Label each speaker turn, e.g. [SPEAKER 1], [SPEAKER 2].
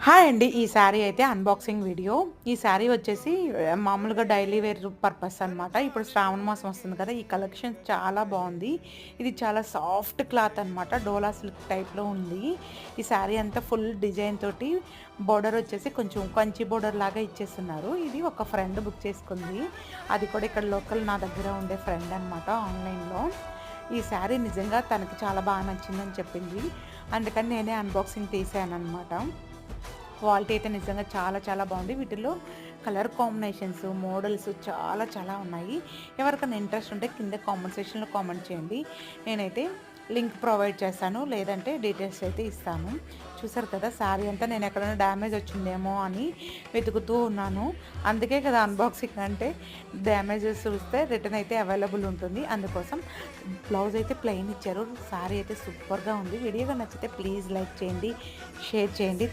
[SPEAKER 1] Hi అండి. ఈ శారీ అయితే అన్బాక్సింగ్ వీడియో. ఈ శారీ వచ్చేసి మామూలుగా డైలీ వేర్ పర్పస్ అనమాట. ఇప్పుడు శ్రావణ మాసం వస్తుంది కదా! ఈ కలెక్షన్ చాలా బావుంది. ఇది చాలా సాఫ్ట్ క్లాత్ అనమాట. డోలా సిల్క్ టైప్‌లో ఉంది. ఈ శారీ అంతా ఫుల్ డిజైన్ తోటి బోర్డర్ వచ్చేసి కొంచెం కంచి బోర్డర్ లాగా ఇచ్చేస్తున్నారు. ఇది ఒక ఫ్రెండ్ బుక్ చేసుకుంది. అది కూడా ఇక్కడ లోకల్ నా దగ్గర ఉండే ఫ్రెండ్ అనమాట ఆన్‌లైన్‌లో. ఈ శారీ నిజంగా తనకి చాలా బాగా నచ్చిందని చెప్పింది. అందుకని నేనే అన్బాక్సింగ్ తీసాననమాట. క్వాలిటీ అయితే నిజంగా చాలా చాలా బాగుంది. వీటిల్లో కలర్ కాంబినేషన్స్, మోడల్స్ చాలా చాలా ఉన్నాయి. ఎవరికైనా ఇంట్రెస్ట్ ఉంటే కింద కామెంట్ సెక్షన్‌లో కామెంట్ చేయండి. నేనైతే లింక్ ప్రొవైడ్ చేస్తాను. లేదంటే డీటెయిల్స్ అయితే ఇస్తాను. చూసారు కదా! శారీ అంతా నేను ఎక్కడైనా డ్యామేజ్ వచ్చిందేమో అని వెతుకుతూ ఉన్నాను. అందుకే కదా అన్బాక్సింగ్ అంటే డ్యామేజెస్ చూస్తే రిటర్న్ అయితే అవైలబుల్ ఉంటుంది. అందుకోసం బ్లౌజ్ అయితే ప్లెయిన్ ఇచ్చారు. శారీ అయితే సూపర్‌గా ఉంది. వీడియో నచ్చితే ప్లీజ్ లైక్ చేయండి, షేర్ చేయండి.